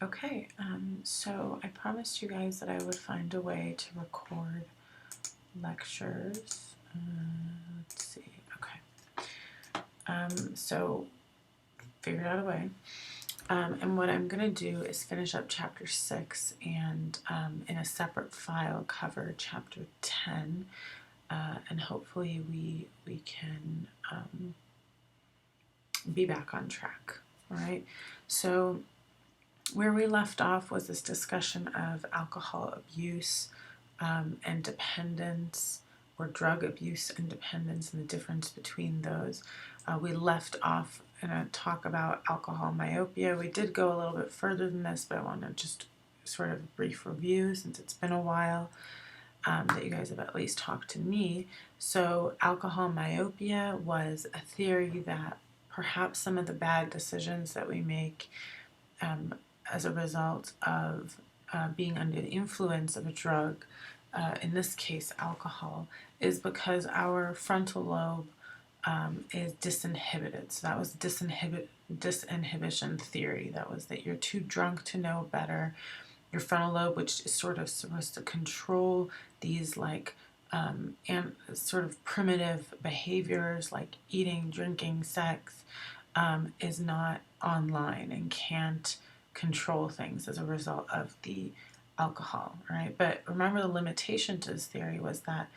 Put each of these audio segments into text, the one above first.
Okay, so I promised you guys that I would find a way to record lectures. Let's see. Okay. So figured out a way. And what I'm going to do is finish up chapter 6 and in a separate file cover chapter 10. And hopefully we can be back on track. All right. So where we left off was this discussion of alcohol abuse and dependence, or drug abuse and dependence, and the difference between those. We left off in a talk about alcohol myopia. We did go a little bit further than this, but I want to just sort of a brief review since it's been a while that you guys have at least talked to me. So alcohol myopia was a theory that perhaps some of the bad decisions that we make as a result of being under the influence of a drug, in this case alcohol, is because our frontal lobe is disinhibited. So that was disinhibition theory. That was that you're too drunk to know better. Your frontal lobe, which is sort of supposed to control these and sort of primitive behaviors like eating, drinking, sex, is not online and can't control things as a result of the alcohol, right? But remember, the limitation to this theory was that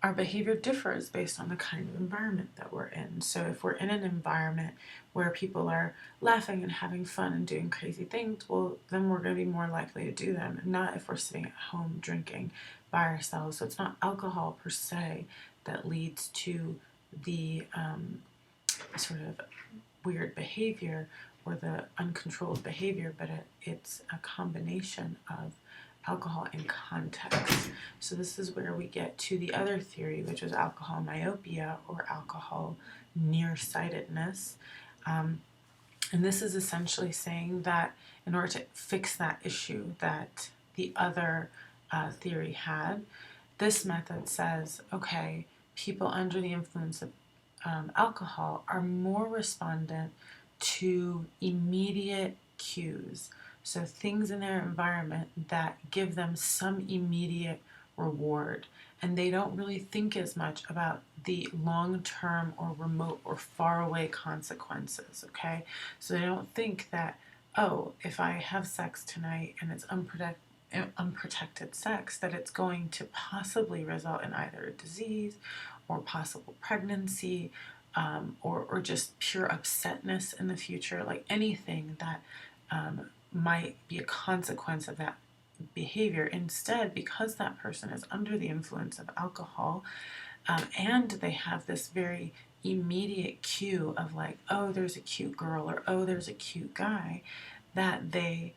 our behavior differs based on the kind of environment that we're in. So if we're in an environment where people are laughing and having fun and doing crazy things, well, then we're going to be more likely to do them, not if we're sitting at home drinking by ourselves. So it's not alcohol per se that leads to the sort of weird behavior or the uncontrolled behavior, but it's a combination of alcohol and context. So this is where we get to the other theory, which is alcohol myopia or alcohol nearsightedness. And this is essentially saying that in order to fix that issue that the other theory had, this method says, okay, people under the influence of alcohol are more respondent to immediate cues. So things in their environment that give them some immediate reward. And they don't really think as much about the long-term or remote or faraway consequences, okay? So they don't think that, oh, if I have sex tonight and it's unprotected sex, that it's going to possibly result in either a disease or possible pregnancy, or just pure upsetness in the future, like anything that might be a consequence of that behavior. Instead, because that person is under the influence of alcohol, and they have this very immediate cue of like, oh, there's a cute girl, or oh, there's a cute guy, that they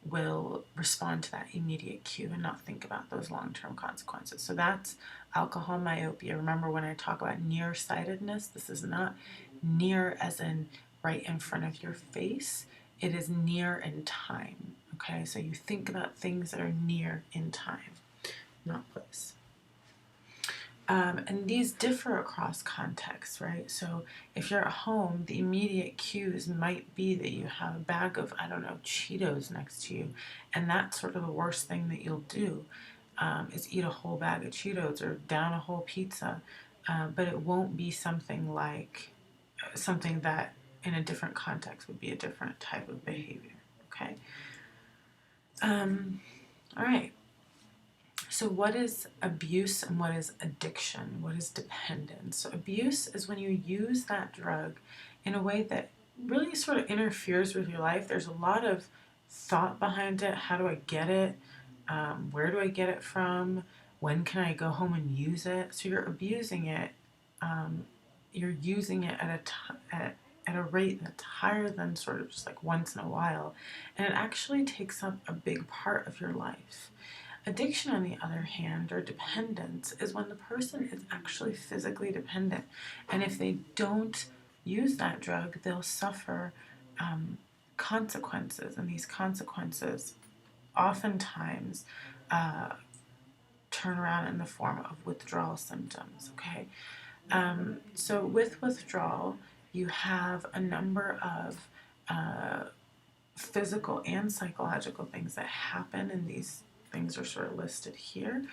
will respond to that immediate cue and not think about those long-term consequences. So that's alcohol myopia. Remember, when I talk about nearsightedness, this is not near as in right in front of your face. It is near in time. Okay, so you think about things that are near in time, not place. And these differ across contexts, right? So if you're at home, the immediate cues might be that you have a bag of, I don't know, Cheetos next to you, and that's sort of the worst thing that you'll do, is eat a whole bag of Cheetos or down a whole pizza. But it won't be something like something that in a different context would be a different type of behavior, okay? All right. So what is abuse and what is addiction? What is dependence? So abuse is when you use that drug in a way that really sort of interferes with your life. There's a lot of thought behind it. How do I get it? Where do I get it from? When can I go home and use it? So you're abusing it. You're using it at a rate that's higher than sort of just like once in a while. And it actually takes up a big part of your life. Addiction, on the other hand, or dependence, is when the person is actually physically dependent. And if they don't use that drug, they'll suffer consequences. And these consequences oftentimes turn around in the form of withdrawal symptoms, okay? So with withdrawal, you have a number of physical and psychological things that happen, and these things are sort of listed here.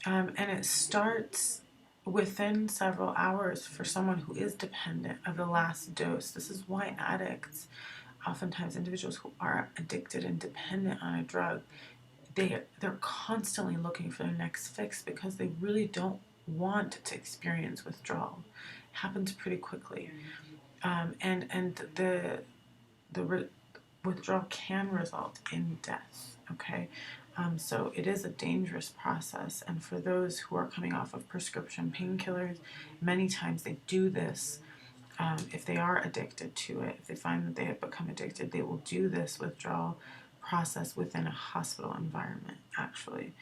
And it starts within several hours for someone who is dependent of the last dose. This is why addicts, oftentimes individuals who are addicted and dependent on a drug, they're constantly looking for their next fix because they really don't want to experience withdrawal. It happens pretty quickly, and the withdrawal can result in death. Okay, so it is a dangerous process, and for those who are coming off of prescription painkillers, many times they do this. If they are addicted to it, if they find that they have become addicted, they will do this withdrawal process within a hospital environment, actually.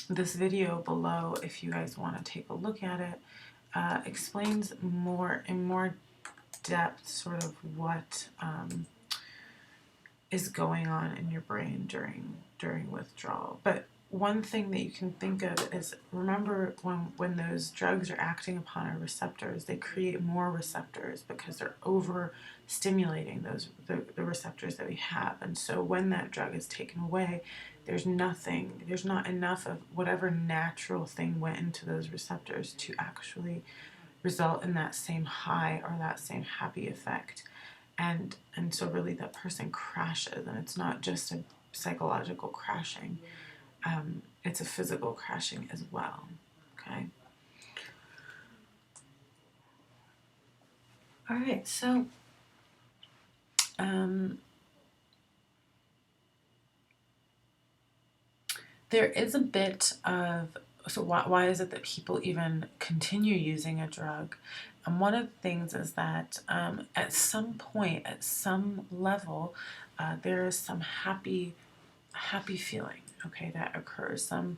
This video below, if you guys want to take a look at it, explains more in more depth sort of what is going on in your brain during withdrawal. But one thing that you can think of is, remember when those drugs are acting upon our receptors, they create more receptors because they're over stimulating the receptors that we have. And so when that drug is taken away, there's not enough of whatever natural thing went into those receptors to actually result in that same high or that same happy effect. And so really that person crashes, and it's not just a psychological crashing, it's a physical crashing as well. Okay. All right, so there is a bit of, so why is it that people even continue using a drug? And one of the things is that at some point, at some level, there is some happy feeling, okay, that occurs, some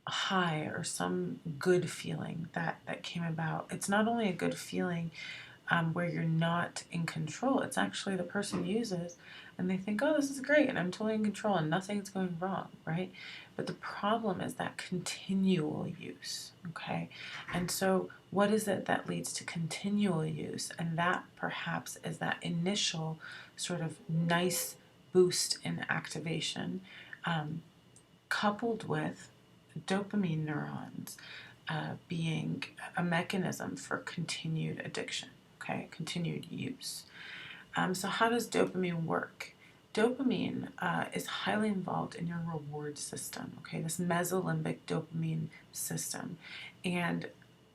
high or some good feeling that came about. It's not only a good feeling where you're not in control. It's actually the person uses and they think, oh, this is great, and I'm totally in control and nothing's going wrong, right? But the problem is that continual use, okay? And so what is it that leads to continual use? And that perhaps is that initial sort of nice boost in activation, coupled with dopamine neurons being a mechanism for continued addiction, okay, continued use. So how does dopamine work? Dopamine is highly involved in your reward system, okay, this mesolimbic dopamine system. And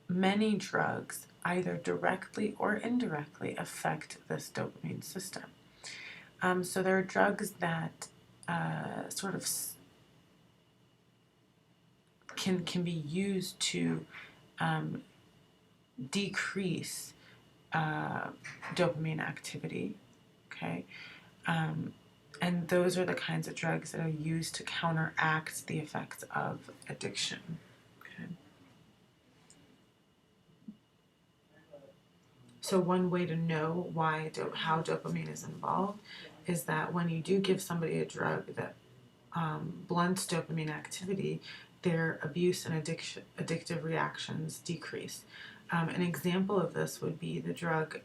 many drugs either directly or indirectly affect this dopamine system. So there are drugs that sort of can be used to decrease dopamine activity, okay? And those are the kinds of drugs that are used to counteract the effects of addiction, okay? So one way to know how dopamine is involved is that when you do give somebody a drug that blunts dopamine activity, their abuse and addictive reactions decrease. An example of this would be the drug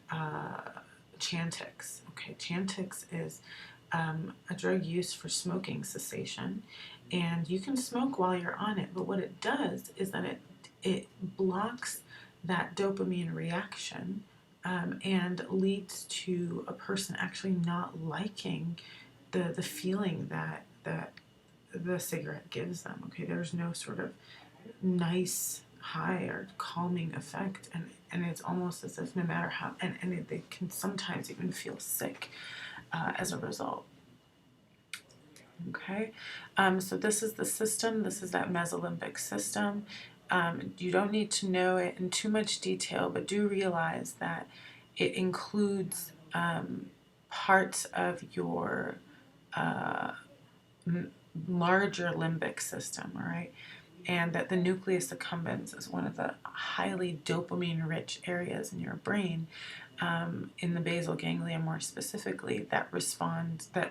Chantix. Okay, Chantix is a drug used for smoking cessation, and you can smoke while you're on it, but what it does is that it blocks that dopamine reaction and leads to a person actually not liking the feeling that the cigarette gives them. Okay, there's no sort of nice high or calming effect, and it's almost as if no matter how, and they can sometimes even feel sick as a result. Okay, so this is the system. This is that mesolimbic system. You don't need to know it in too much detail, but do realize that it includes parts of your larger limbic system, all right? And that the nucleus accumbens is one of the highly dopamine-rich areas in your brain, in the basal ganglia more specifically, that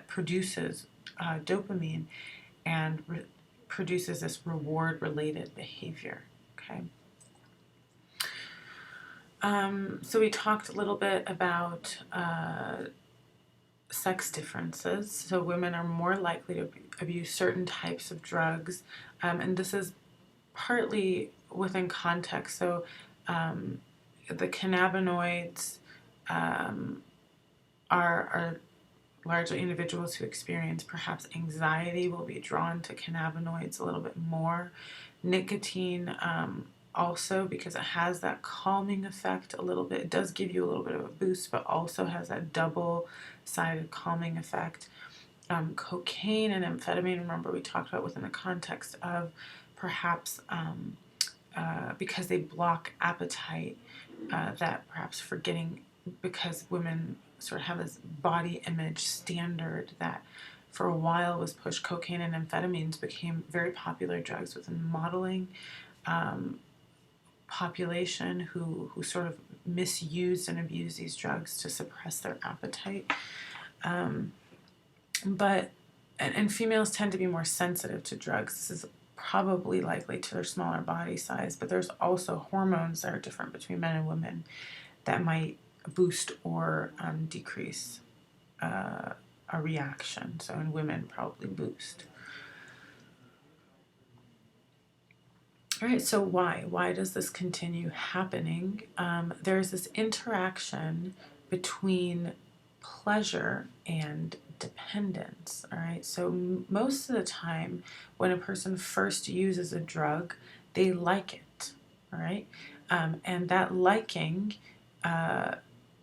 produces dopamine and produces this reward-related behavior, okay? So we talked a little bit about sex differences. So women are more likely to abuse certain types of drugs, and this is partly within context. So the cannabinoids um, are largely individuals who experience perhaps anxiety will be drawn to cannabinoids a little bit more. Nicotine, also, because it has that calming effect a little bit. It does give you a little bit of a boost, but also has that double-sided calming effect. Cocaine and amphetamine, remember we talked about within the context of perhaps because they block appetite, that perhaps forgetting, because women sort of have this body image standard that for a while was pushed. Cocaine and amphetamines became very popular drugs within modeling population who sort of misused and abused these drugs to suppress their appetite. But and females tend to be more sensitive to drugs. This is probably likely to their smaller body size, but there's also hormones that are different between men and women that might boost or decrease a reaction. So in women, probably boost. All right, so why? Why does this continue happening? There's this interaction between pleasure and dependence. All right, so most of the time when a person first uses a drug, they like it. All right, and that liking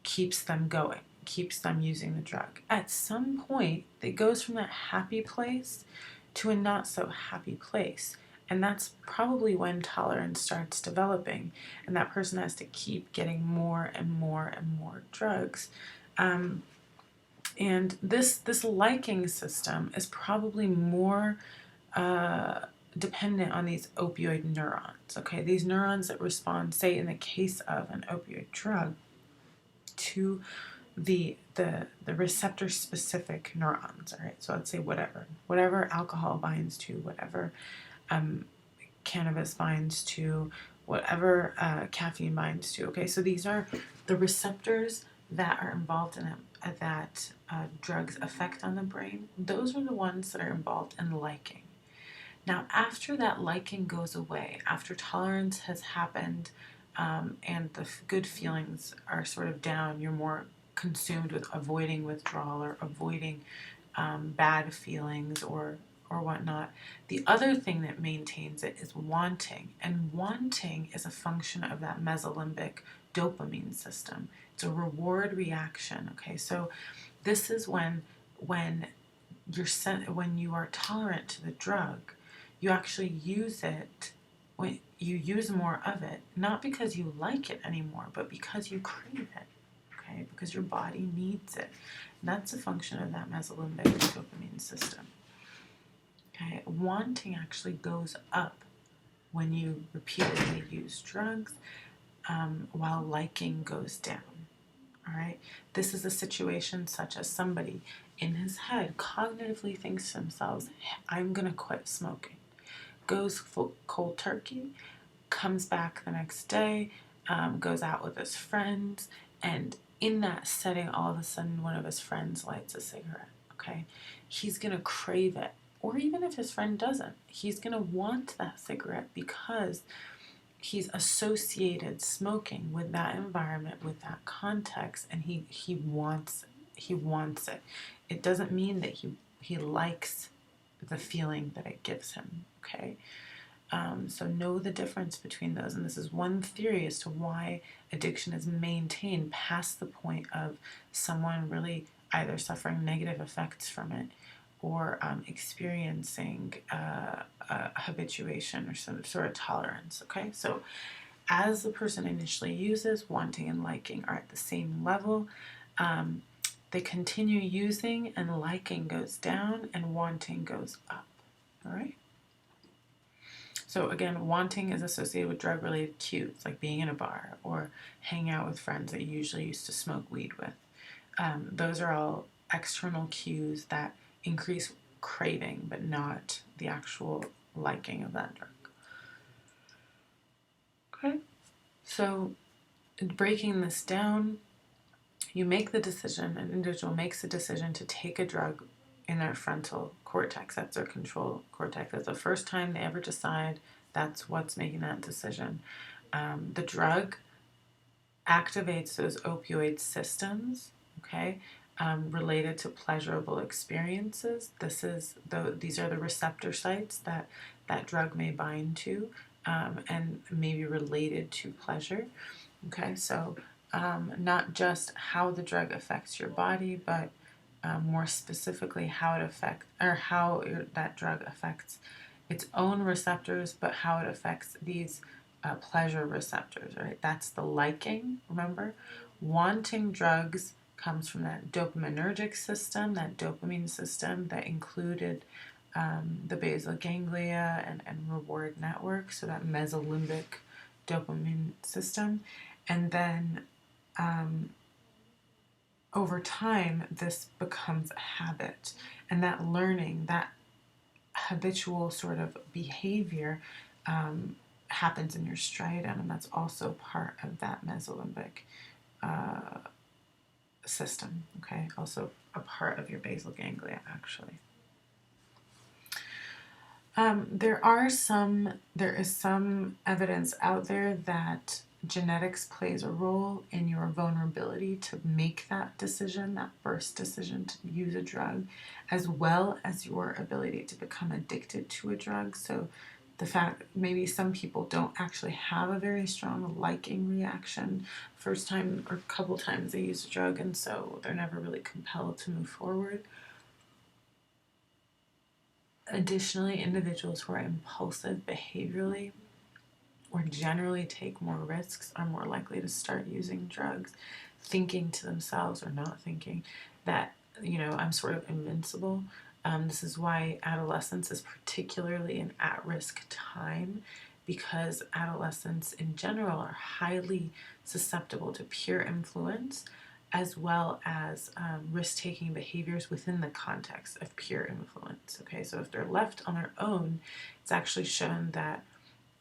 keeps them going, keeps them using the drug. At some point, it goes from that happy place to a not so happy place. And that's probably when tolerance starts developing, and that person has to keep getting more and more and more drugs. And this liking system is probably more dependent on these opioid neurons. Okay, these neurons that respond, say, in the case of an opioid drug, to the receptor specific neurons. All right, so let's say whatever alcohol binds to, whatever cannabis binds to, whatever caffeine binds to. Okay, so these are the receptors that are involved in it, that drugs affect on the brain. Those are the ones that are involved in liking. Now, after that liking goes away, after tolerance has happened, and the good feelings are sort of down, you're more consumed with avoiding withdrawal or avoiding bad feelings or whatnot. The other thing that maintains it is wanting, and wanting is a function of that mesolimbic dopamine system. It's a reward reaction. Okay, so this is when when you are tolerant to the drug, you actually use it. When you use more of it, not because you like it anymore, but because you crave it. Okay, because your body needs it. And that's a function of that mesolimbic dopamine system. Okay, wanting actually goes up when you repeatedly use drugs, while liking goes down. All right, this is a situation such as somebody in his head cognitively thinks to themselves, I'm going to quit smoking. Goes full cold turkey, comes back the next day, goes out with his friends, and in that setting, all of a sudden, one of his friends lights a cigarette. Okay, he's going to crave it. Or even if his friend doesn't, he's going to want that cigarette because he's associated smoking with that environment, with that context, and he wants it. It doesn't mean that he likes the feeling that it gives him. Okay, so know the difference between those, and this is one theory as to why addiction is maintained past the point of someone really either suffering negative effects from it or experiencing habituation or some sort of tolerance. Okay, so as the person initially uses, wanting and liking are at the same level. They continue using, and liking goes down, and wanting goes up. All right. So again, wanting is associated with drug-related cues, like being in a bar or hanging out with friends that you usually used to smoke weed with. Those are all external cues that increase craving, but not the actual liking of that drug. Okay, so breaking this down, you make the decision, an individual makes the decision to take a drug in their frontal cortex. That's their control cortex. That's the first time they ever decide that's what's making that decision. The drug activates those opioid systems, okay, related to pleasurable experiences. These are the receptor sites that that drug may bind to, and may be related to pleasure. Okay, so not just how the drug affects your body, but more specifically how it affects, or how that drug affects its own receptors, but how it affects these pleasure receptors, right? That's the liking, remember? Wanting drugs comes from that dopaminergic system, that dopamine system that included the basal ganglia and reward network, so that mesolimbic dopamine system. And then over time, this becomes a habit. And that learning, that habitual sort of behavior happens in your striatum, and that's also part of that mesolimbic system, okay? Also a part of your basal ganglia, actually. There is some evidence out there that genetics plays a role in your vulnerability to make that decision, that first decision to use a drug, as well as your ability to become addicted to a drug. So the fact maybe some people don't actually have a very strong liking reaction first time or couple times they use a drug, and so they're never really compelled to move forward. Additionally, individuals who are impulsive behaviorally or generally take more risks are more likely to start using drugs, thinking to themselves or not thinking that, I'm sort of invincible. This is why adolescence is particularly an at-risk time, because adolescents in general are highly susceptible to peer influence, as well as risk-taking behaviors within the context of peer influence. Okay, so if they're left on their own, it's actually shown that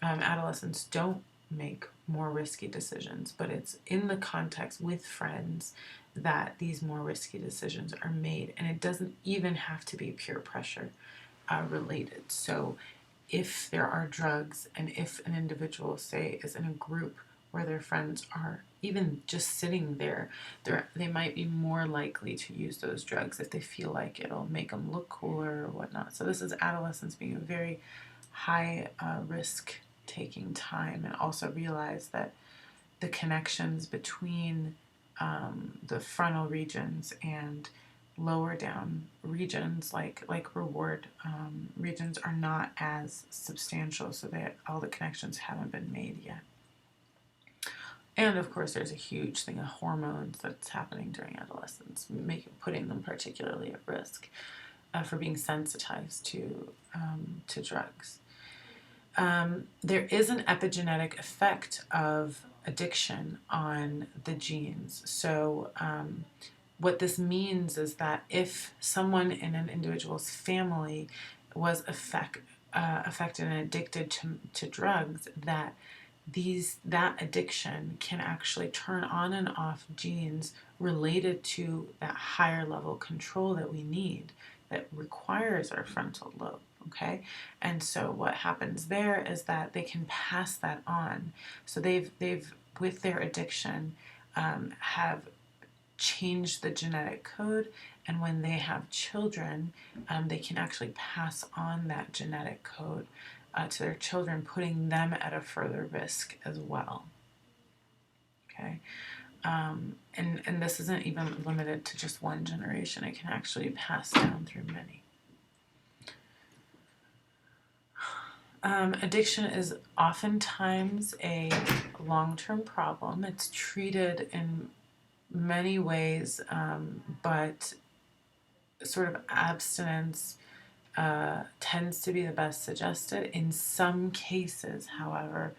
adolescents don't make more risky decisions, but it's in the context with friends that these more risky decisions are made, and it doesn't even have to be peer pressure related. So if there are drugs, and if an individual, say, is in a group where their friends are even just sitting there, they might be more likely to use those drugs if they feel like it'll make them look cooler or whatnot. So this is adolescence being a very high risk taking time, and also realize that the connections between the frontal regions and lower down regions like reward regions are not as substantial, so that all the connections haven't been made yet. And of course, there's a huge thing of hormones that's happening during adolescence, putting them particularly at risk for being sensitized to drugs. There is an epigenetic effect of addiction on the genes. So what this means is that if someone in an individual's family was affected and addicted to drugs, that addiction can actually turn on and off genes related to that higher level control that we need, that requires our frontal lobe. Okay, and so what happens there is that they can pass that on. So they've with their addiction have changed the genetic code, and when they have children, they can actually pass on that genetic code to their children, putting them at a further risk as well. Okay, and this isn't even limited to just one generation. It can actually pass down through many. Addiction is oftentimes a long-term problem. It's treated in many ways, but sort of abstinence tends to be the best suggested. In some cases, however,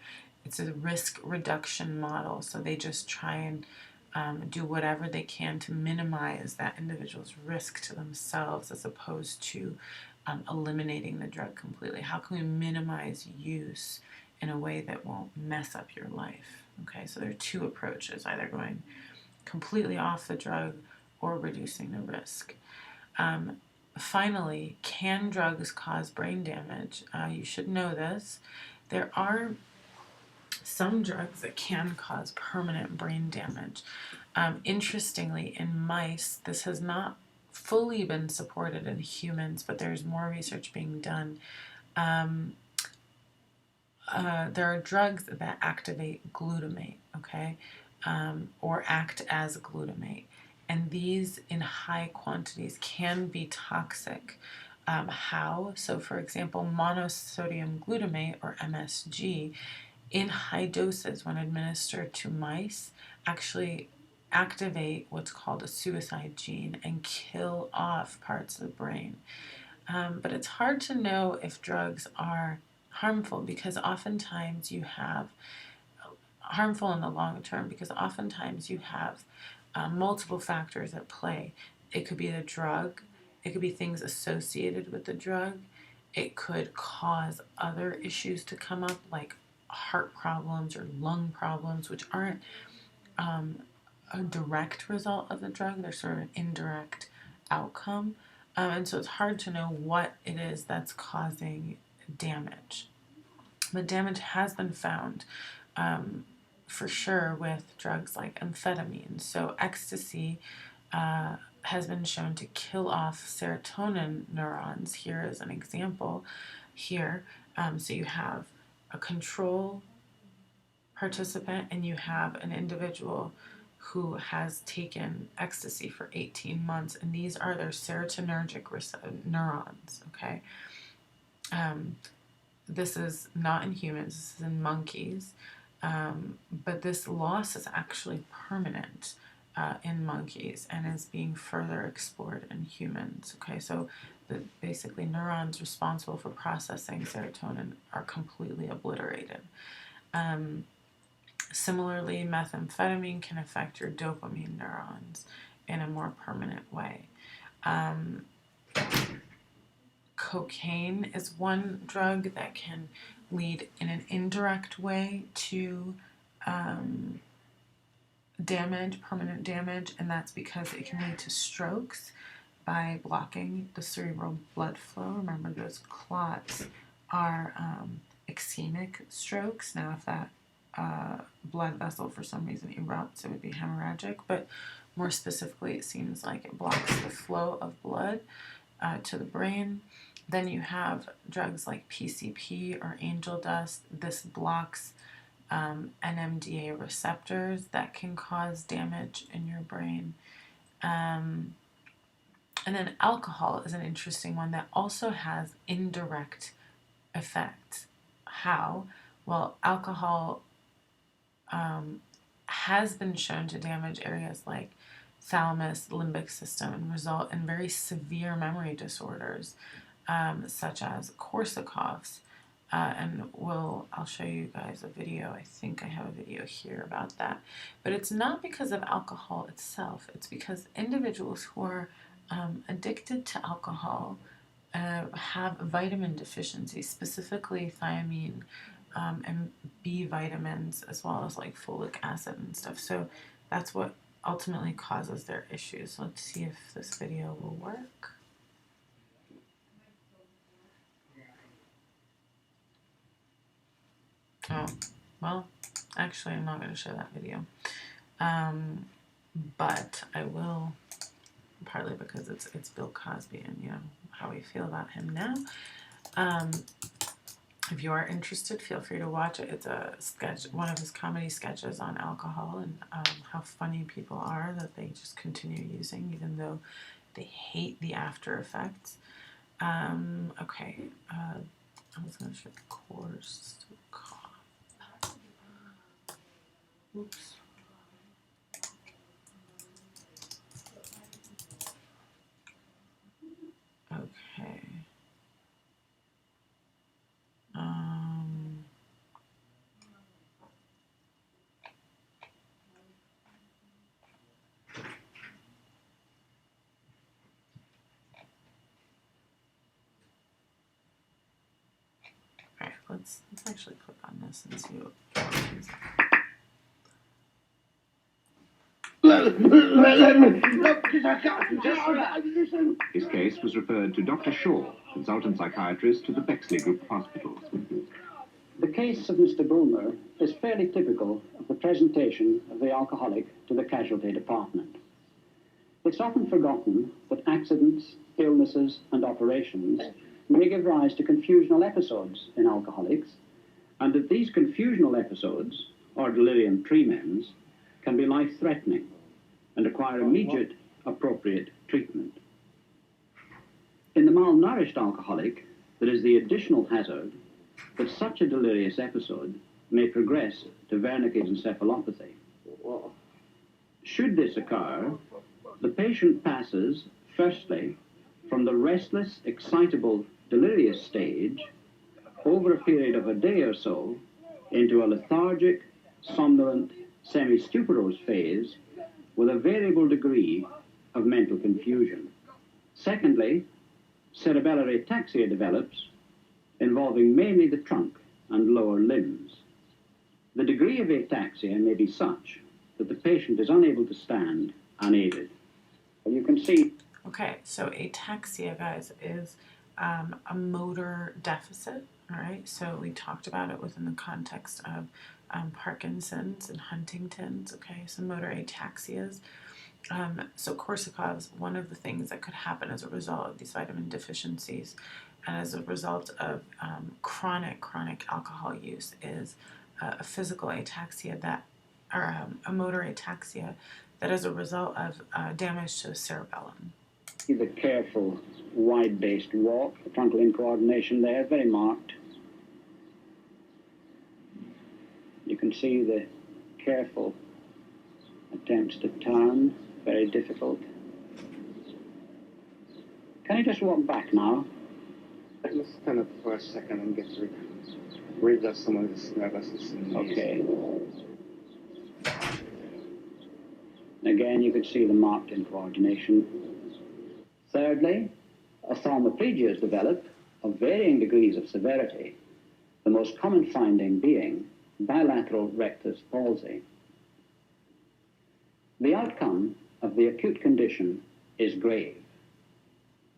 it's a risk reduction model, so they just try and do whatever they can to minimize that individual's risk to themselves, as opposed to eliminating the drug completely. How can we minimize use in a way that won't mess up your life? Okay, so there are two approaches, either going completely off the drug or reducing the risk. Finally, can drugs cause brain damage? You should know this. There are some drugs that can cause permanent brain damage. Interestingly, in mice, this has not fully been supported in humans, but there's more research being done. There are drugs that activate glutamate, okay, or act as glutamate. And these in high quantities can be toxic. How? So, for example, monosodium glutamate, or MSG, in high doses when administered to mice, actually activate what's called a suicide gene and kill off parts of the brain. But it's hard to know if drugs are harmful because oftentimes you have harmful in the long term because oftentimes you have multiple factors at play. It could be the drug, it could be things associated with the drug, it could cause other issues to come up like heart problems or lung problems, which aren't a direct result of the drug, they're sort of an indirect outcome. And so it's hard to know what it is that's causing damage. But damage has been found for sure with drugs like amphetamine. So ecstasy has been shown to kill off serotonin neurons. Here is an example here. So you have a control participant and you have an individual who has taken ecstasy for 18 months, and these are their serotonergic neurons, okay? This is not in humans, this is in monkeys, but this loss is actually permanent in monkeys and is being further explored in humans, okay? So basically neurons responsible for processing serotonin are completely obliterated. Similarly, methamphetamine can affect your dopamine neurons in a more permanent way. Cocaine is one drug that can lead in an indirect way to damage, permanent damage, and that's because it can lead to strokes by blocking the cerebral blood flow. Remember, those clots are ischemic strokes. Now, if that blood vessel for some reason erupts, it would be hemorrhagic, but more specifically, it seems like it blocks the flow of blood to the brain. Then you have drugs like PCP or angel dust. This blocks NMDA receptors that can cause damage in your brain. And then alcohol is an interesting one that also has indirect effects. How? Well, alcohol has been shown to damage areas like thalamus, limbic system, and result in very severe memory disorders, such as Korsakoff's. And I'll show you guys a video. I think I have a video here about that. But it's not because of alcohol itself. It's because individuals who are addicted to alcohol have vitamin deficiency, specifically thiamine and B vitamins, as well as like folic acid and stuff. So that's what ultimately causes their issues. So let's see if this video will work. Oh, well, actually I'm not going to show that video. But I will, partly because it's Bill Cosby and, you know, how we feel about him now. If you are interested, feel free to watch it. It's a sketch, one of his comedy sketches on alcohol and how funny people are that they just continue using even though they hate the after effects. Okay, I was going to show the course. Oops. Okay. Alright, let's actually click on this and see what comes up. His case was referred to Dr. Shaw, consultant psychiatrist to the Bexley Group of Hospitals. The case of Mr. Bulmer is fairly typical of the presentation of the alcoholic to the casualty department. It's often forgotten that accidents, illnesses, and operations may give rise to confusional episodes in alcoholics, and that these confusional episodes, or delirium tremens, can be life-threatening and require immediate, appropriate treatment. In the malnourished alcoholic, there is the additional hazard that such a delirious episode may progress to Wernicke's encephalopathy. Should this occur, the patient passes, firstly, from the restless, excitable, delirious stage over a period of a day or so into a lethargic, somnolent, semi-stuporose phase with a variable degree of mental confusion. Secondly, cerebellar ataxia develops, involving mainly the trunk and lower limbs. The degree of ataxia may be such that the patient is unable to stand unaided. You can see. Okay, so ataxia, guys, is a motor deficit. All right, so we talked about it within the context of Parkinson's and Huntington's. Okay, so motor ataxias. So Korsakov's, one of the things that could happen as a result of these vitamin deficiencies and as a result of chronic alcohol use is a physical ataxia that, or a motor ataxia that is a result of damage to the cerebellum. The careful, wide-based walk, the frontal incoordination there, very marked. You can see the careful attempts to turn, very difficult. Can you just walk back now? Let's stand up for a second and get rid of some of this nervousness. Okay. Again, you can see the marked incoordination. Thirdly, ophthalmoplegias develop of varying degrees of severity, the most common finding being bilateral rectus palsy. The outcome of the acute condition is grave.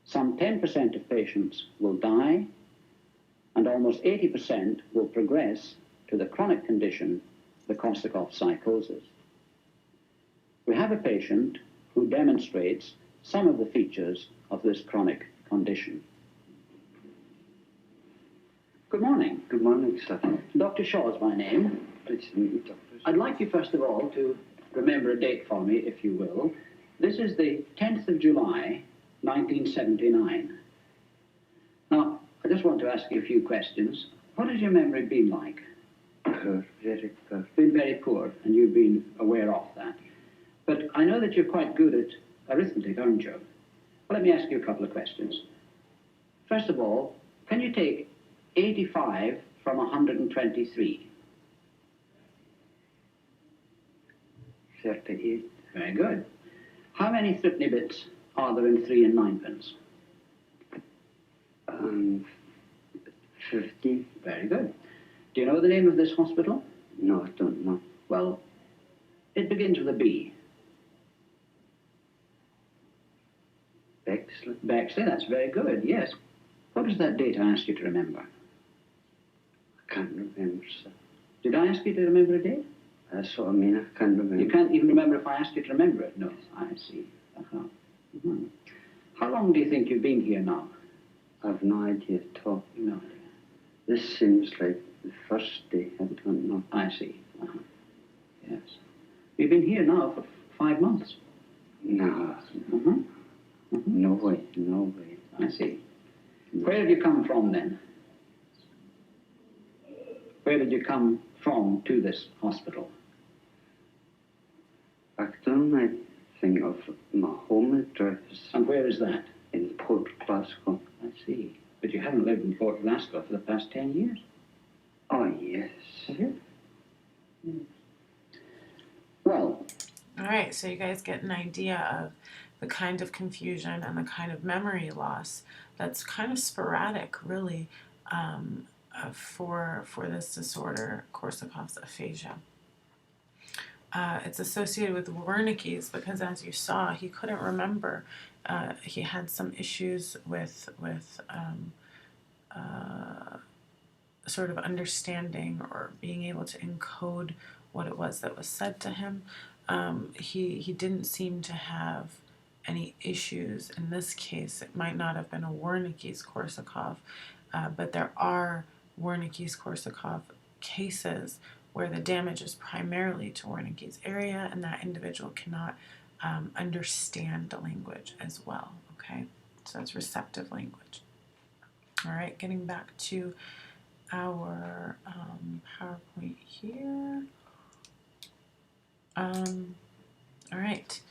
Some 10% of patients will die, and almost 80% will progress to the chronic condition, the Korsakoff psychosis. We have a patient who demonstrates some of the features of this chronic condition. Good morning. Good morning, sir. Dr. Shaw is my name. Pleased to meet you, Doctor. I'd like you, first of all, to remember a date for me, if you will. This is the 10th of July, 1979. Now, I just want to ask you a few questions. What has your memory been like? Poor, very poor. Been very poor, and you've been aware of that. But I know that you're quite good at arithmetic, aren't you? Well, let me ask you a couple of questions. First of all, can you take 85 from 123? 38. Very good. How many threepenny bits are there in 3 and 9pence? 50. Very good. Do you know the name of this hospital? No, I don't know. Well, it begins with a B. Bexley. Bexley, that's very good, yes. What was that date I asked you to remember? I can't remember, sir. Did I ask you to remember a date? That's what I mean, I can't remember. You can't even remember if I asked you to remember it? No, I see. Mm-hmm. How long do you think you've been here now? I've no idea at all. No idea. This seems like the first day. I don't know. I see. Yes. You've been here now for 5 months. No. Mm-hmm. No way, no way. I see. Where have you come from then? Where did you come from to this hospital? I've done my thing of my home address And where is that? in Port Glasgow. I see. But you haven't lived in Port Glasgow for the past 10 years. Oh, yes. Have you? Well, All right, so you guys get an idea of the kind of confusion and the kind of memory loss that's kind of sporadic, really, for this disorder, Korsakoff's aphasia. it's associated with Wernicke's because, as you saw, he couldn't remember. He had some issues with sort of understanding or being able to encode what it was that was said to him. He didn't seem to have any issues. In this case, it might not have been a Wernicke's-Korsakoff, but there are Wernicke's-Korsakoff cases where the damage is primarily to Wernicke's area and that individual cannot understand the language as well, okay? So it's receptive language. All right, getting back to our PowerPoint here. All right.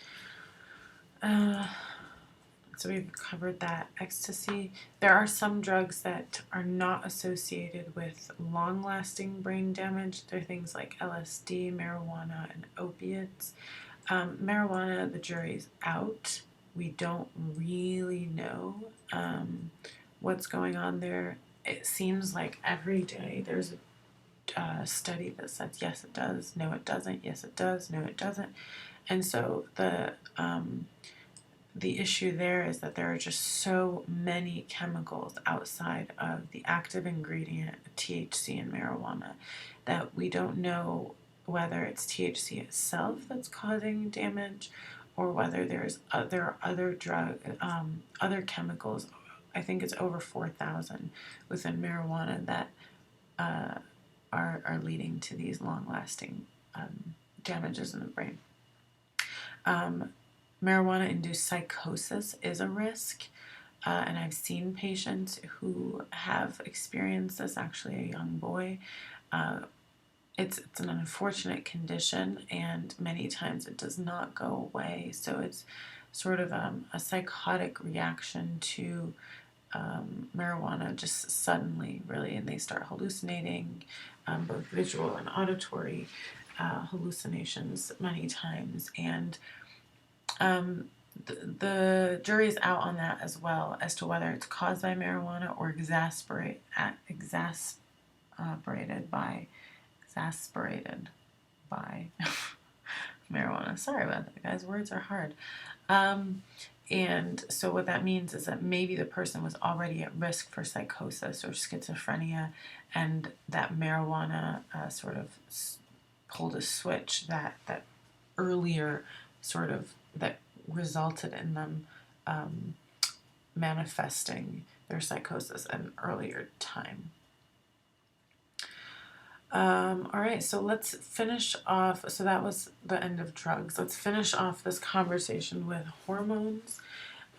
So we've covered that ecstasy. There are some drugs that are not associated with long-lasting brain damage. They're things like LSD, marijuana, and opiates. Marijuana, the jury's out. We don't really know what's going on there. It seems like every day there's a study that says yes it does, no it doesn't, yes it does, no it doesn't. And so the issue there is that there are just so many chemicals outside of the active ingredient THC in marijuana that we don't know whether it's THC itself that's causing damage or whether there are other chemicals. I think it's over 4,000 within marijuana that are leading to these long-lasting damages in the brain. Marijuana-induced psychosis is a risk, and I've seen patients who have experienced this, actually a young boy. It's an unfortunate condition, and many times it does not go away, so it's sort of a psychotic reaction to marijuana just suddenly, really, and they start hallucinating, both visual and auditory hallucinations many times, and the jury's out on that as well as to whether it's caused by marijuana or exasperated by marijuana. Sorry about that, guys. Words are hard. And so what that means is that maybe the person was already at risk for psychosis or schizophrenia, and that marijuana sort of pulled a switch that earlier sort of that resulted in them manifesting their psychosis at an earlier time. All right, so let's finish off. So that was the end of drugs. Let's finish off this conversation with hormones.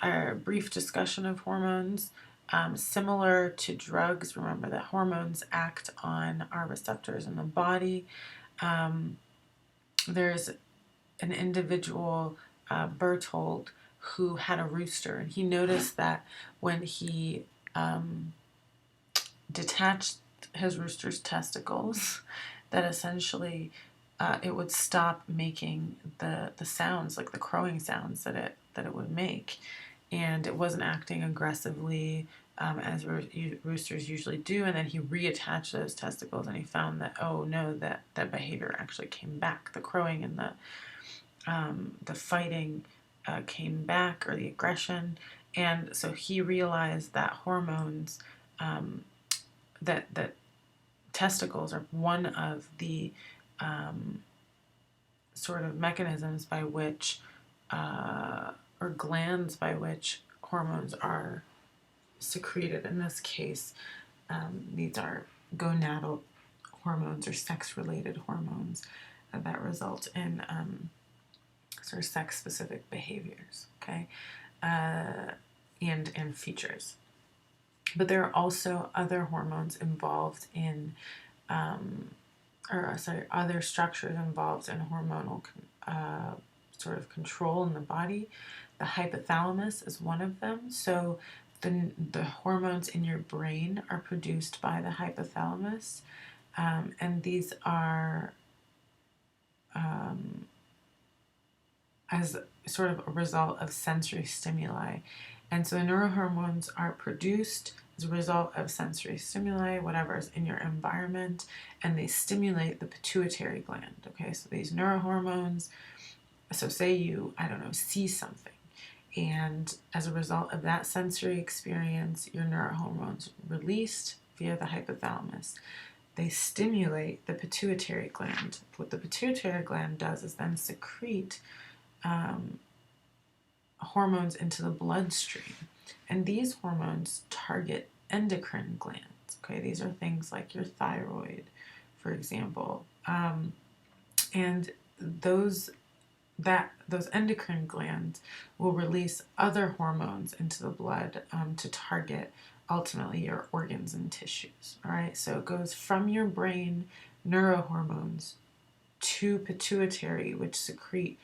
Our brief discussion of hormones. Similar to drugs, remember that hormones act on our receptors in the body. There's an individual, Berthold, who had a rooster, and he noticed that when he detached his rooster's testicles, that essentially it would stop making the sounds, like the crowing sounds that it would make, and it wasn't acting aggressively as roosters usually do. And then he reattached those testicles, and he found that, oh no, that behavior actually came back. The crowing and the fighting came back, or the aggression, and so he realized that hormones, that testicles are one of the sort of mechanisms by which, or glands by which hormones are secreted. In this case, these are gonadal hormones or sex-related hormones that result in sort of sex-specific behaviors, okay, and features. But there are also other hormones involved in, other structures involved in hormonal sort of control in the body. The hypothalamus is one of them. So the hormones in your brain are produced by the hypothalamus, and these are as sort of a result of sensory stimuli. And so the neurohormones are produced as a result of sensory stimuli, whatever is in your environment, and they stimulate the pituitary gland. Okay, so these neurohormones, so say you, I don't know, see something, and as a result of that sensory experience, your neurohormones released via the hypothalamus. They stimulate the pituitary gland. What the pituitary gland does is then secrete hormones into the bloodstream. And these hormones target endocrine glands. Okay, these are things like your thyroid, for example. And those endocrine glands will release other hormones into the blood to target ultimately your organs and tissues. All right, so it goes from your brain neurohormones to pituitary, which secrete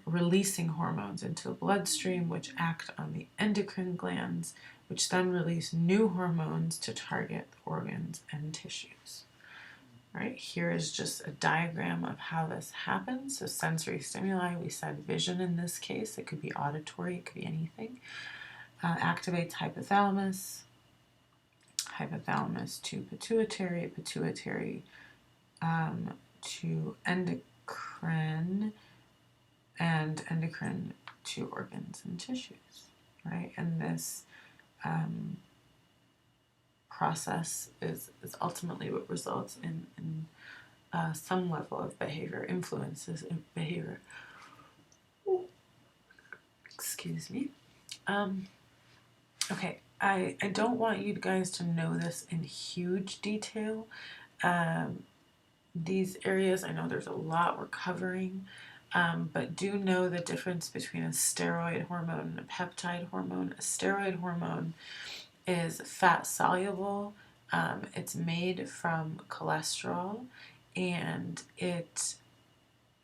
releasing hormones into the bloodstream, which act on the endocrine glands, which then release new hormones to target organs and tissues. All right, here is just a diagram of how this happens. So sensory stimuli, we said vision in this case, it could be auditory, it could be anything. Activates hypothalamus, hypothalamus to pituitary, pituitary to endocrine, and endocrine to organs and tissues, right? And this process is ultimately what results in some level of behavior, influences in behavior. Excuse me. Okay, I don't want you guys to know this in huge detail. These areas, I know there's a lot we're covering, but do know the difference between a steroid hormone and a peptide hormone. A steroid hormone is fat soluble. It's made from cholesterol, and its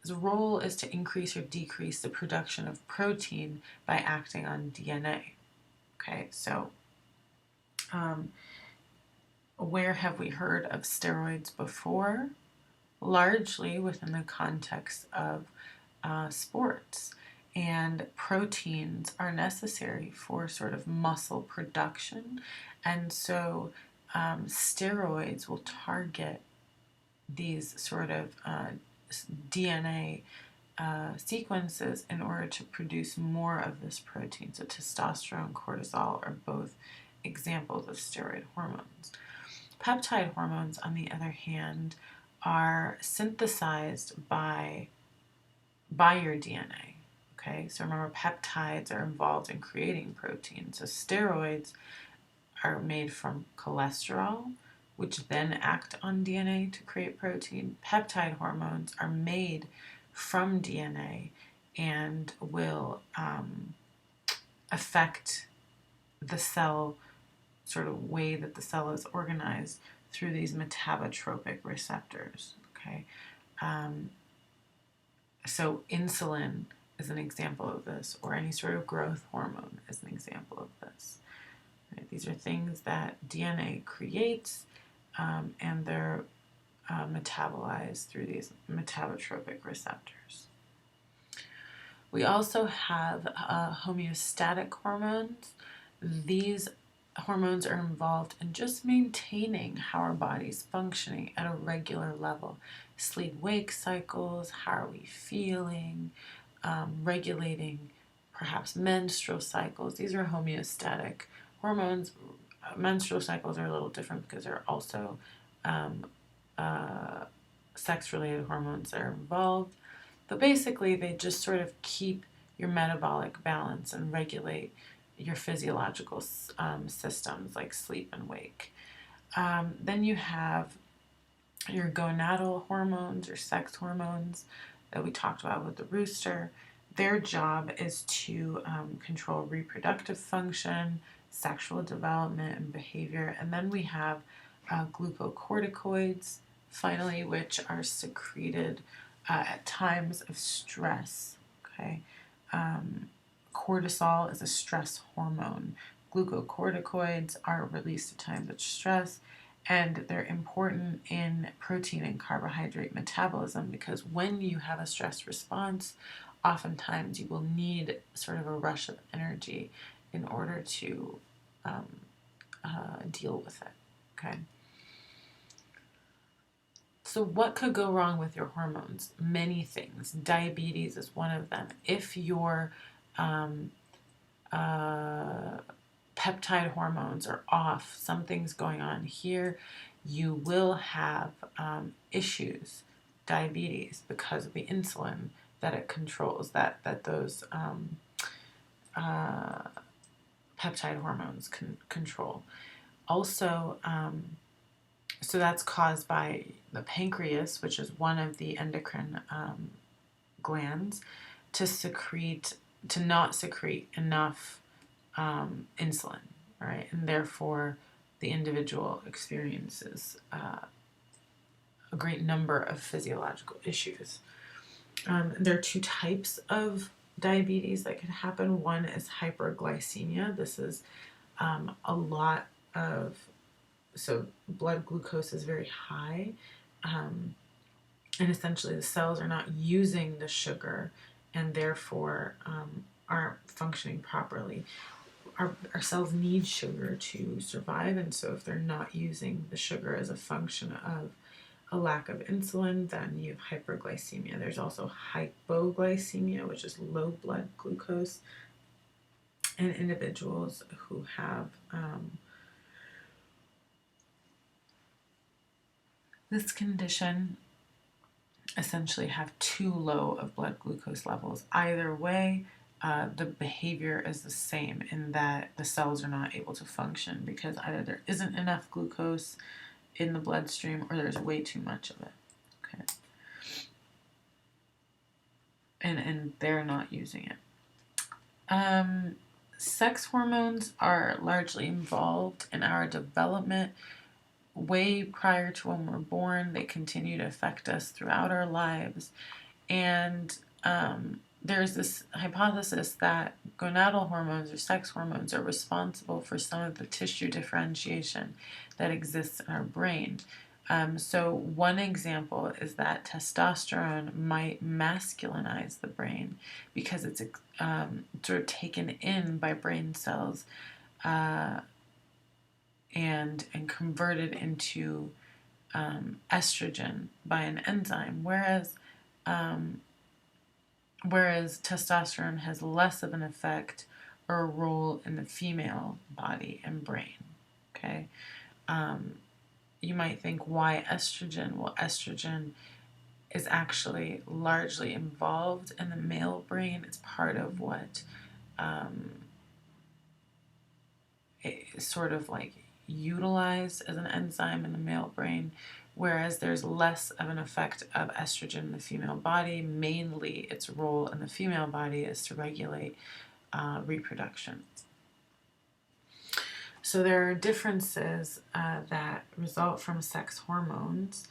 role is to increase or decrease the production of protein by acting on DNA. Okay, so where have we heard of steroids before? Largely within the context of sports. And proteins are necessary for sort of muscle production. And so steroids will target these sort of DNA sequences in order to produce more of this protein. So testosterone, cortisol are both examples of steroid hormones. Peptide hormones, on the other hand, are synthesized by your DNA. Okay, so remember, peptides are involved in creating protein. So steroids are made from cholesterol, which then act on DNA to create protein. Peptide hormones are made from DNA and will affect the cell sort of way that the cell is organized through these metabotropic receptors. Okay, so insulin is an example of this, or any sort of growth hormone is an example of this. Right? These are things that DNA creates, and they're metabolized through these metabotropic receptors. We also have homeostatic hormones. These hormones are involved in just maintaining how our body's functioning at a regular level. Sleep-wake cycles, how are we feeling, regulating perhaps menstrual cycles. These are homeostatic hormones. Menstrual cycles are a little different because there are also sex-related hormones that are involved. But basically, they just sort of keep your metabolic balance and regulate your physiological systems like sleep and wake. Then you have your gonadal hormones or sex hormones that we talked about with the rooster. Their job is to control reproductive function, sexual development, and behavior. And then we have glucocorticoids, finally, which are secreted at times of stress. Okay, cortisol is a stress hormone. Glucocorticoids are released at times of stress, and they're important in protein and carbohydrate metabolism because when you have a stress response, oftentimes you will need sort of a rush of energy in order to deal with it. Okay. So what could go wrong with your hormones? Many things. Diabetes is one of them. If your peptide hormones are off, something's going on here, you will have issues, diabetes, because of the insulin that it controls, that those peptide hormones can control. Also, so that's caused by the pancreas, which is one of the endocrine glands, to not secrete enough insulin, right? And therefore, the individual experiences a great number of physiological issues. There are two types of diabetes that can happen. One is hyperglycemia. This is a lot of, so blood glucose is very high, and essentially the cells are not using the sugar and therefore aren't functioning properly. Our cells need sugar to survive, and so if they're not using the sugar as a function of a lack of insulin, then you have hyperglycemia. There's also hypoglycemia, which is low blood glucose, and individuals who have this condition essentially have too low of blood glucose levels. Either way, the behavior is the same in that the cells are not able to function because either there isn't enough glucose in the bloodstream or there's way too much of it. Okay. And they're not using it. Sex hormones are largely involved in our development way prior to when we're born. They continue to affect us throughout our lives. And there's this hypothesis that gonadal hormones or sex hormones are responsible for some of the tissue differentiation that exists in our brain. So one example is that testosterone might masculinize the brain because it's sort of taken in by brain cells and converted into estrogen by an enzyme, whereas testosterone has less of an effect or a role in the female body and brain. Okay. You might think, why estrogen? Well, estrogen is actually largely involved in the male brain. It's part of what is sort of like utilized as an enzyme in the male brain, whereas there's less of an effect of estrogen in the female body. Mainly its role in the female body is to regulate reproduction. So there are differences that result from sex hormones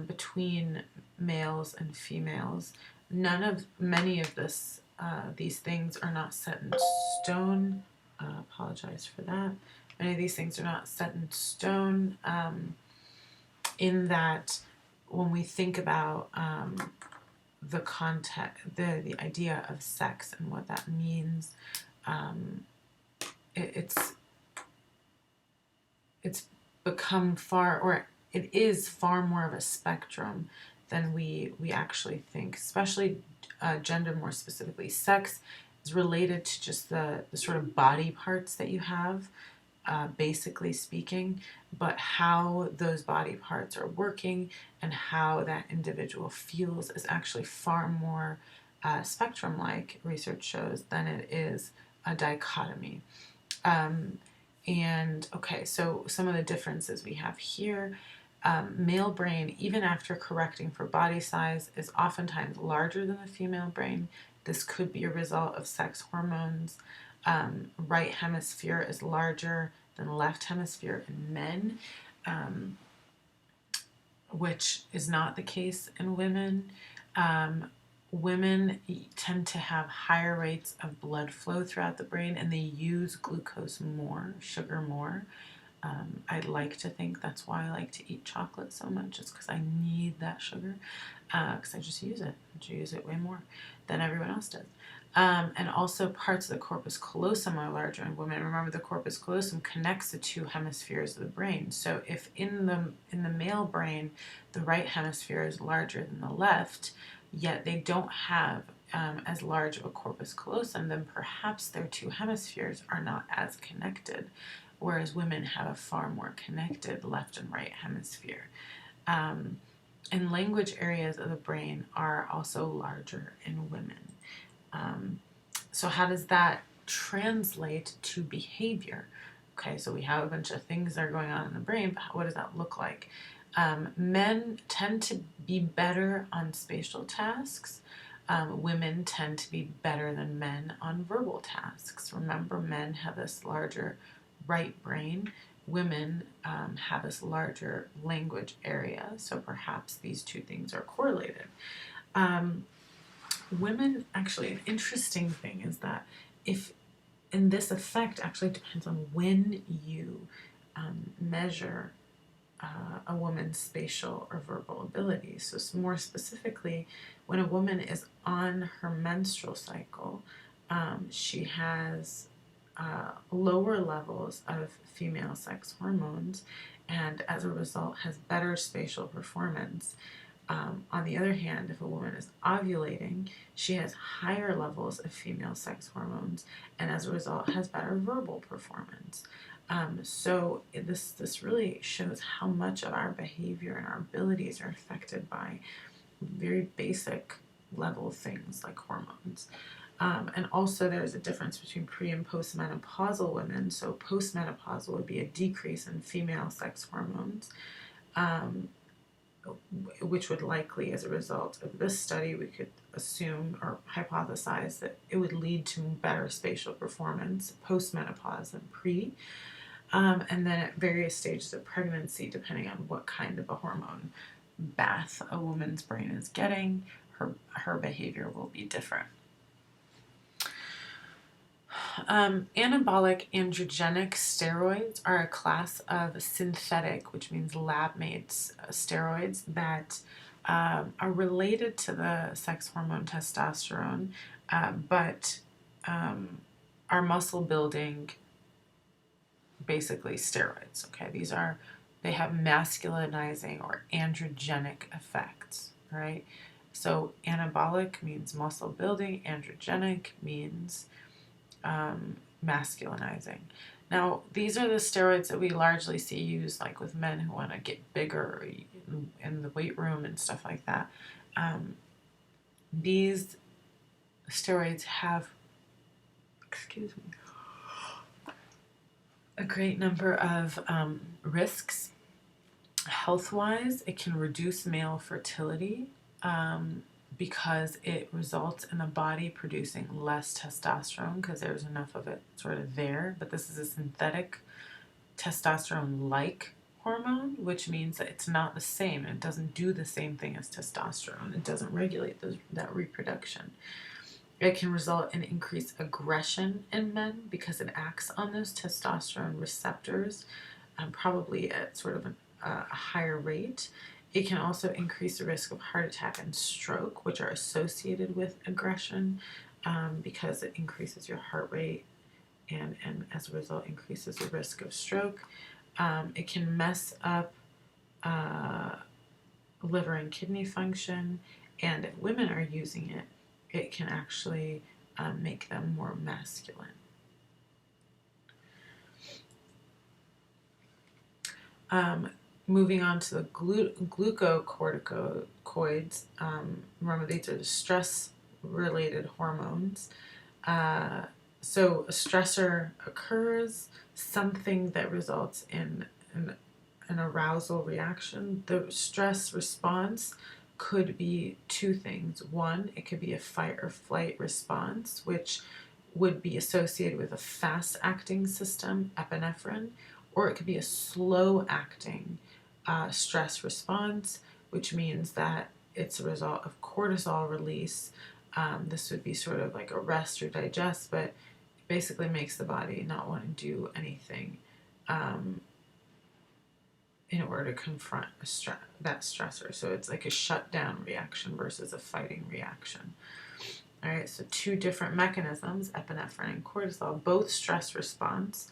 between males and females. Many of these things are not set in stone. Apologize for that. Many of these things are not set in stone. In that, when we think about the context, the idea of sex and what that means, it's become it is far more of a spectrum than we actually think, especially gender more specifically. Sex is related to just the sort of body parts that you have, basically speaking, but how those body parts are working and how that individual feels is actually far more spectrum-like, research shows, than it is a dichotomy. And okay, so some of the differences we have here. Male brain, even after correcting for body size, is oftentimes larger than the female brain. This could be a result of sex hormones. Right hemisphere is larger than left hemisphere in men, which is not the case in women. Women tend to have higher rates of blood flow throughout the brain, and they use glucose more, sugar more. I'd like to think that's why I like to eat chocolate so much. It's because I need that sugar. because I just use it. I use it way more than everyone else does. And also parts of the corpus callosum are larger in women. Remember, the corpus callosum connects the two hemispheres of the brain. So if in the male brain, the right hemisphere is larger than the left, yet they don't have as large of a corpus callosum, then perhaps their two hemispheres are not as connected, whereas women have a far more connected left and right hemisphere. And language areas of the brain are also larger in women. So how does that translate to behavior? Okay, so we have a bunch of things that are going on in the brain, but what does that look like? Men tend to be better on spatial tasks. Women tend to be better than men on verbal tasks. Remember, men have this larger right brain. Women have this larger language area, so perhaps these two things are correlated. Women, actually, an interesting thing is that and this effect actually depends on when you measure a woman's spatial or verbal abilities. So more specifically, when a woman is on her menstrual cycle, she has lower levels of female sex hormones, and as a result has better spatial performance. On the other hand, if a woman is ovulating, she has higher levels of female sex hormones, and as a result has better verbal performance. So this really shows how much of our behavior and our abilities are affected by very basic level things like hormones. And also there's a difference between pre- and postmenopausal women. So postmenopausal would be a decrease in female sex hormones, which would likely, as a result of this study, we could assume or hypothesize that it would lead to better spatial performance post-menopause than pre. And then at various stages of pregnancy, depending on what kind of a hormone bath a woman's brain is getting, her behavior will be different. Anabolic androgenic steroids are a class of synthetic, which means lab-made steroids that are related to the sex hormone testosterone, but are muscle building, basically steroids. Okay, they have masculinizing or androgenic effects, right? So anabolic means muscle building, androgenic means masculinizing. Now, these are the steroids that we largely see used like with men who want to get bigger in the weight room and stuff like that. These steroids have, a great number of risks. Health-wise, it can reduce male fertility, because it results in the body producing less testosterone because there's enough of it sort of there. But this is a synthetic testosterone-like hormone, which means that it's not the same. It doesn't do the same thing as testosterone. It doesn't regulate that reproduction. It can result in increased aggression in men because it acts on those testosterone receptors, probably at sort of a higher rate. It can also increase the risk of heart attack and stroke, which are associated with aggression, because it increases your heart rate and as a result increases the risk of stroke. It can mess up liver and kidney function, and if women are using it, it can actually make them more masculine. Moving on to the glucocorticoids, remember these are the stress-related hormones. So a stressor occurs, something that results in an arousal reaction. The stress response could be two things. One, it could be a fight or flight response, which would be associated with a fast-acting system, epinephrine, or it could be a slow-acting stress response, which means that it's a result of cortisol release. This would be sort of like a rest or digest, but it basically makes the body not want to do anything in order to confront that stressor. So it's like a shutdown reaction versus a fighting reaction. All right, so two different mechanisms, epinephrine and cortisol, both stress response,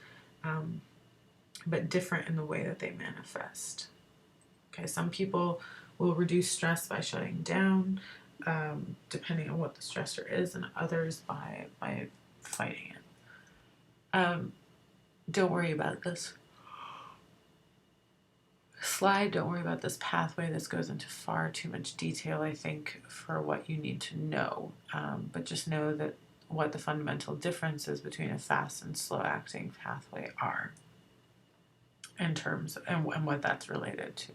but different in the way that they manifest. Okay, some people will reduce stress by shutting down, depending on what the stressor is, and others by fighting it. Don't worry about this slide. Don't worry about this pathway. This goes into far too much detail, I think, for what you need to know. But just know that what the fundamental differences between a fast and slow acting pathway are in terms of, and what that's related to.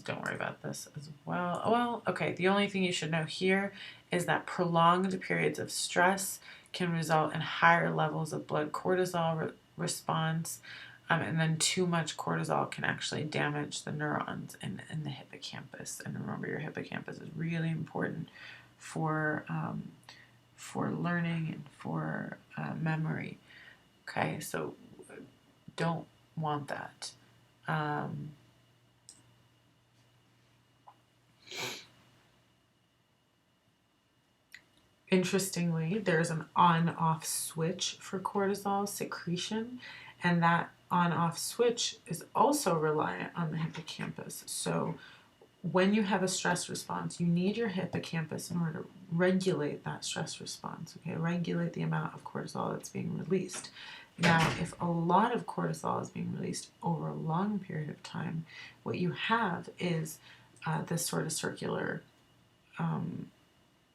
Don't worry about this as well. Well, okay, the only thing you should know here is that prolonged periods of stress can result in higher levels of blood cortisol response, and then too much cortisol can actually damage the neurons in the hippocampus. And remember, your hippocampus is really important for learning and for memory. Okay, so don't want that. Interestingly, there's an on-off switch for cortisol secretion, and that on-off switch is also reliant on the hippocampus. So when you have a stress response, you need your hippocampus in order to regulate that stress response, okay? Regulate the amount of cortisol that's being released. Now, if a lot of cortisol is being released over a long period of time, what you have is this sort of circular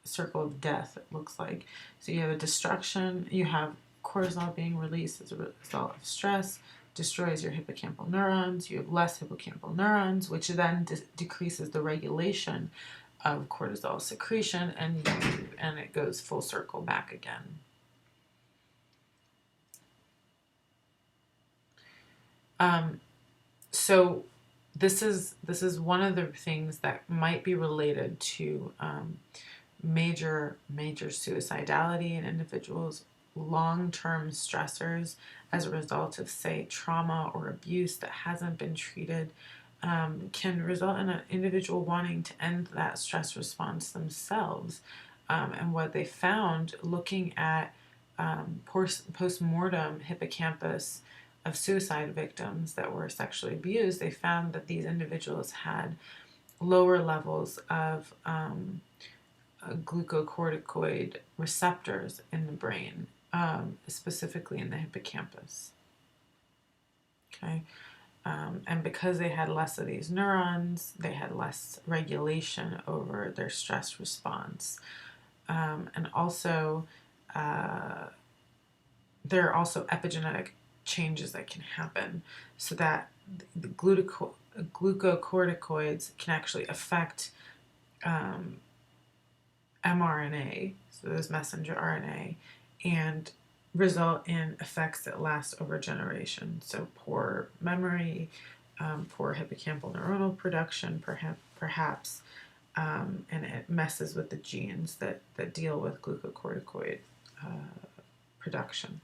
circle of death, it looks like. So you have a destruction, you have cortisol being released as a result of stress, destroys your hippocampal neurons, you have less hippocampal neurons, which then decreases the regulation of cortisol secretion, and it goes full circle back again. So this is one of the things that might be related to major suicidality in individuals, long-term stressors as a result of, say, trauma or abuse that hasn't been treated, can result in an individual wanting to end that stress response themselves. And what they found looking at post-mortem hippocampus of suicide victims that were sexually abused, they found that these individuals had lower levels of glucocorticoid receptors in the brain, specifically in the hippocampus. Okay, and because they had less of these neurons, they had less regulation over their stress response, and also there are also epigenetic changes that can happen, so that the glucocorticoids can actually affect mRNA, so there's messenger RNA, and result in effects that last over generations. So poor memory, poor hippocampal neuronal production, perhaps, and it messes with the genes that deal with glucocorticoid production.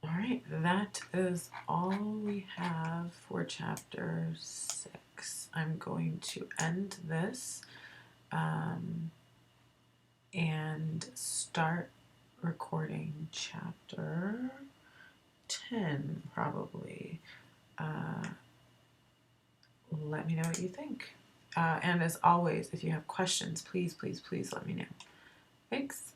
All right, that is all we have for chapter 6. I'm going to end this and start recording chapter 10, probably. Let me know what you think. And as always, if you have questions, please let me know. Thanks.